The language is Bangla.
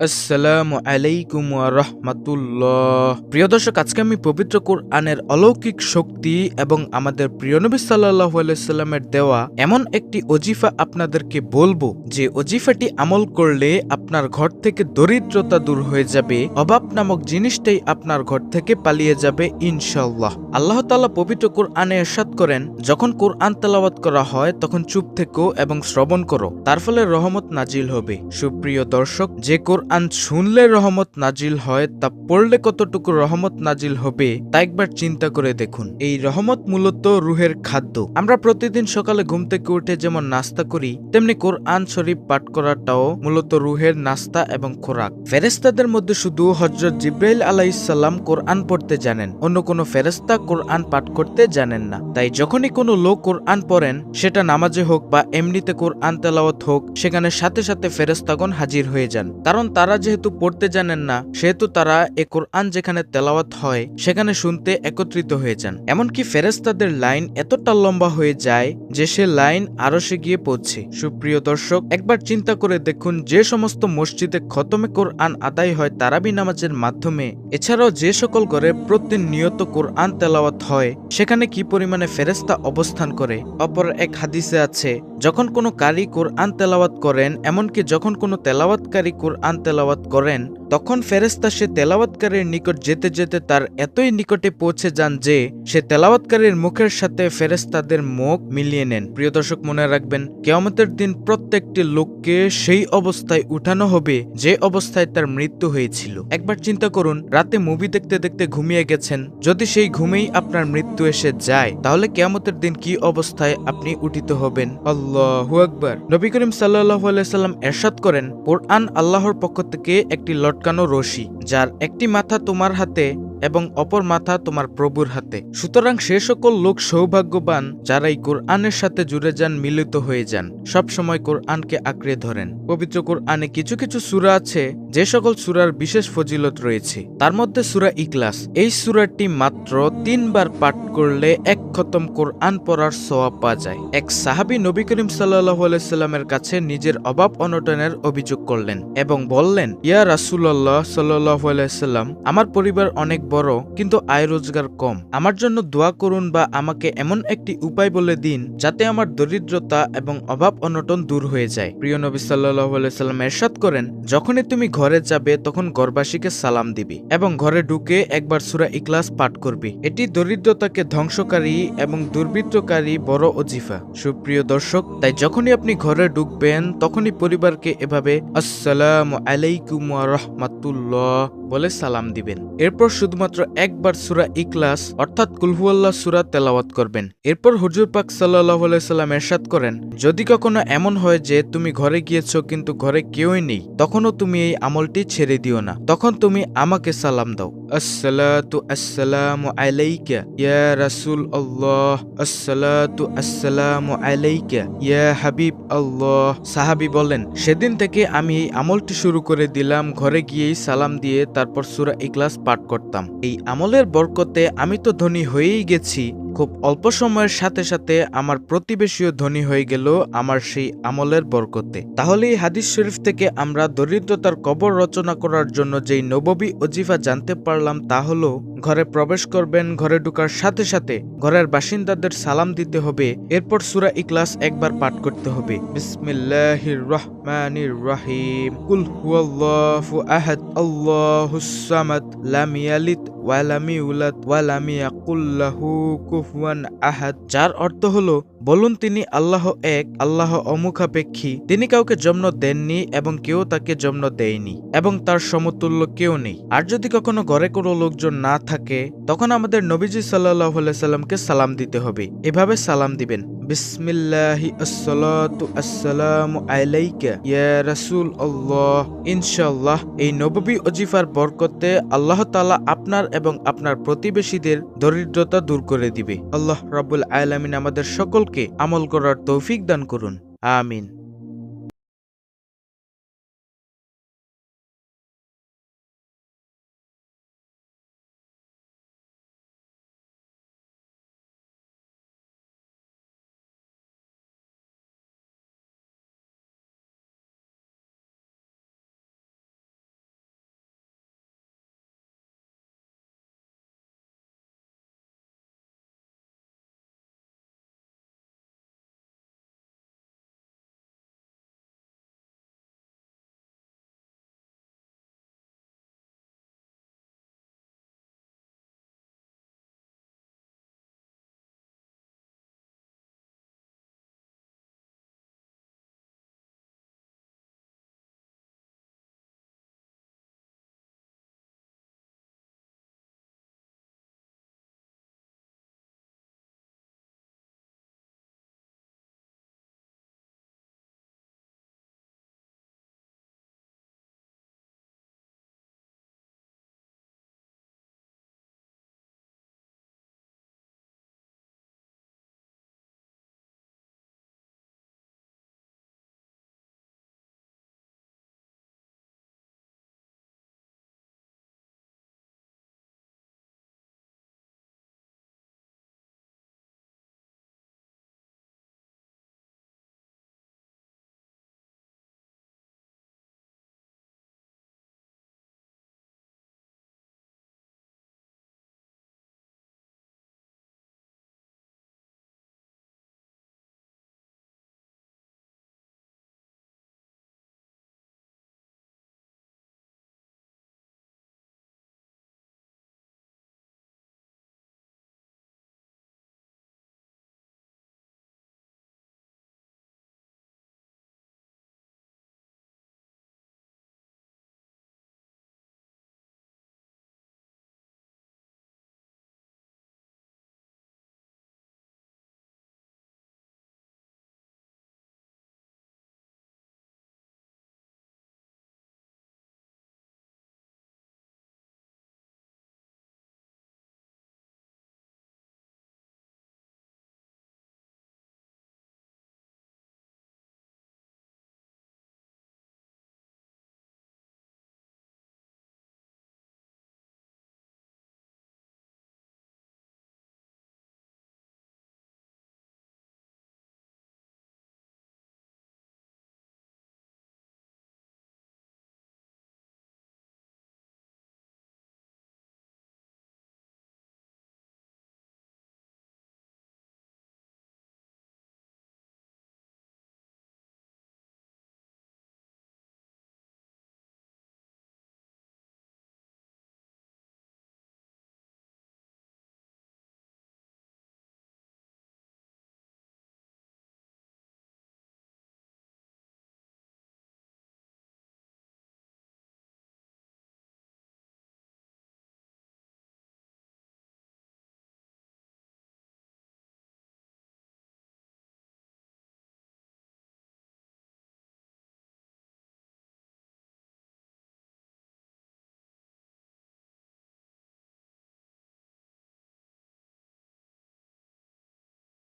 আসসালামু আলাইকুম ওয়া রাহমাতুল্লাহ। প্রিয় দর্শক, আজকে আমি পবিত্র কোরআনের অলৌকিক শক্তি এবং আমাদের প্রিয় নবী সাল্লাল্লাহু আলাইহি সাল্লামের দেওয়া এমন একটি ওজিফা আপনাদেরকে বলবো, যে ওজিফাটি আমল করলে আপনার ঘর থেকে দরিদ্রতা দূর হয়ে যাবে, অভাব নামক জিনিসটাই আপনার ঘর থেকে পালিয়ে যাবে ইনশাআল্লাহ। আল্লাহ তাআলা পবিত্র কোরআনে ইরশাদ করেন, যখন কোরআন তেলাওয়াত করা হয় তখন চুপ থেকো এবং শ্রবণ করো, তার ফলে রহমত নাজিল হবে। সুপ্রিয় দর্শক, যে কোরআন শুনলে রহমত নাজিল হয়, তা পড়লে কতটুকু রহমত নাজিল হবে তা একবার চিন্তা করে দেখুন। এই রহমত মূলত রুহের খাদ্য। আমরা প্রতিদিন সকালে ঘুম থেকে উঠে যেমন নাস্তা করি, তেমনি কোরআন শরীফ পাঠ করাটাও মূলত রুহের নাস্তা এবং খোরাক। ফেরেশতাদের মধ্যে শুধু হযরত জিবরাইল আলাইহিস সালাম কোরআন পড়তে জানেন, অন্য কোনো ফেরেশতা কোরআন পাঠ করতে জানেন না। তাই যখনই কোনো লোক কোরআন পড়েন, সেটা নামাজে হোক বা এমনিতে কোরআন তেলাওয়াত হোক, সেখানে সাথে সাথে ফেরেশতাগণ হাজির হয়ে যান। কারণ তারা যেহেতু পড়তে জানেন না, সেহেতু তারা এ কোরআন যেখানে তেলাওয়াত হয় সেখানে শুনতে একত্রিত হয়ে যান। এমনকি ফেরেশতাদের লাইন এতটা লম্বা হয়ে যায় যে সে লাইন আরশে গিয়ে পৌঁছে। সুপ্রিয় দর্শক, একবার চিন্তা করে দেখুন, যে সমস্ত মসজিদে খতমে কোরআন আদায় হয় তারাবি নামাজের মাধ্যমে, এছাড়াও যে সকল ঘরে প্রতিনিয়ত কোরআন তেলাওয়াত হয়, সেখানে কি পরিমাণে ফেরেশতা অবস্থান করে। অপর এক হাদিসে আছে, যখন কোনো কারি কোরআন তেলাওয়াত করেন, এমনকি যখন কোনো তেলাওয়াতকারী কোরআন তেলাওয়াত করেন, তখন ফেরেশতা সে তেলাওয়াতকারীর নিকট যেতে যেতে তার এতই নিকটে পৌঁছে যান যে সে তেলাওয়াতকারীর মুখের সাথে ফেরেশতাদের মুখ মিলিয়ে নেন। প্রিয় দর্শক, মনে রাখবেন, কিয়ামতের দিন প্রত্যেকটি লোককে সেই অবস্থায় উঠানো হবে যে অবস্থায় তার মৃত্যু হয়েছিল। একবার চিন্তা করুন, রাতে মুভি দেখতে দেখতে ঘুমিয়ে গেছেন, যদি সেই ঘুমেই আপনার মৃত্যু এসে যায়, তাহলে কিয়ামতের দিন কি অবস্থায় আপনি উঠিত হবেন। আল্লাহু আকবার। নবী করিম সাল্লাল্লাহু আলাইহি সাল্লাম ইরশাদ করেন, কোরআন আল্লাহর পক্ষ থেকে একটি লটকানো রশি, যার একটি মাথা তোমার হাতে এবং অপর মাথা তোমার প্রভুর হাতে। সুতরাং সে সকল লোক সৌভাগ্যবান যারা এই কোরআনের সাথে জুড়ে যান, মিলিত হয়ে যান, সব সময় কোরআনকে আঁকড়ে ধরেন। পবিত্র কোরআনে কিছু কিছু সূরা আছে যে সকল সূরার বিশেষ ফজিলত রয়েছে, তার মধ্যে সূরা ইখলাস। এই সূরাটি মাত্র 3 বার পাঠ করলে এক খতম কোরআন পড়ার সওয়াব পাওয়া যায়। এক সাহাবী নবী করিম সাল্লাল্লাহু আলাইহি সাল্লামের কাছে নিজের অভাব অনটনের অভিযোগ করলেন এবং বললেন, ইয়া রাসূলুল্লাহ সাল্লাল্লাহু আলাইহি সাল্লাম, আমার পরিবার অনেক বড়, কিন্তু আয় রোজগার কম। আমার জন্য দোয়া করুন বা আমাকে এমন একটি উপায় বলে দিন যাতে আমার দরিদ্রতা এবং অভাব অনটন দূর হয়ে যায়। প্রিয় নবী সাল্লাল্লাহু আলাইহি সাল্লাম ইরশাদ করেন, যখনই তুমি ঘরে যাবে তখন ঘরবাসীকে সালাম দিবে এবং ঘরে ঢুকে একবার সূরা ইখলাস পাঠ করবে। এটি দরিদ্রতাকে ধ্বংসকারী এবং দুর্বৃত্তকারী বড় ওজিফা। সুপ্রিয় দর্শক, তাই যখনই আপনি ঘরে ঢুকবেন তখনই পরিবারকে এভাবে আসসালামু আলাইকুম ওয়া রাহমাতুল্লাহ বলে সালাম দিবেন। এরপর শুধুমাত্র একবার সূরা ইখলাস অর্থাৎ কুল হুয়াল্লাহ সূরা তেলাওয়াত করবেন। এরপর হুজুর পাক সাল্লাল্লাহু আলাইহি সাল্লাম ইরশাদ করেন, যদি কখনো এমন হয় যে তুমি ঘরে গিয়েছো কিন্তু ঘরে কেউই নেই, তখনও তুমি এই আমলটি ছেড়ে দিও না, তখন তুমি আমাকে সালাম দাও। আসসালাতু আসসালামু আলাইকা ইয়া রাসূল আল্লাহ, আসসালাতু আসসালামু আলাইকা ইয়া হাবিব আল্লাহ। সাহাবী বলেন, সেদিন থেকে আমি এই আমলটি শুরু করে দিলাম, ঘরে গিয়েই সালাম দিয়ে তারপর সূরা ইখলাস পাঠ করতাম। এই আমলের বরকতে আমি তো ধনী হয়েই গেছি, খুব অল্প সময়ের সাথে সাথে আমার প্রতিবেশীও ধনী হয়ে গেল আমার সেই আমলের বরকতে। তাহলে এই হাদিস শরীফ থেকে আমরা দরিদ্রতার কবর রচনা করার জন্য যেই নববী ওজিফা জানতে পারলাম, তা হলো ঘরে প্রবেশ করবেন, ঘরে ঢোকার সাথে সাথে ঘরের বাসিন্দাদের সালাম দিতে হবে, এরপর সূরা ইখলাস একবার পাঠ করতে হবে। বিসমিল্লাহির রহমানির রহিম, কুল হুয়াল্লাহু আহাদ আল্লাহুস সামাদ লাম ইয়ালিদ ওয়া লাম ইউলাদ ওয়া লাম ইয়াকুল লাহু কুফুয়ান আহাদ, যার অর্থ হলো, বলুন তিনি আল্লাহ এক, আল্লাহ অমুখাপেক্ষী, তিনি কাউকে জন্ম দেননি এবং কেউ তাকে জন্ম দেয়নি এবং তার সমতুল্য কেউ নেই। আর যদি কখনো ঘরে কোনো লোকজন না থাকে, তখন আমাদের নবীজি সাল্লাল্লাহু আলাইহি সাল্লামকে সালাম দিতে হবে। এভাবে সালাম দিবেন, বিসমিল্লাহি আসসালাতু আসসালামু আলাইকা ইয়া রাসূল আল্লাহ। ইনশাআল্লাহ এই নববী ওজিফার বরকতে আল্লাহ তাআলা আপনার এবং আপনার প্রতিবেশীদের দরিদ্রতা দূর করে দিবে। আল্লাহ রাব্বুল আলামিন আমাদের সকলকে আমল করার তৌফিক দান করুন। আমিন।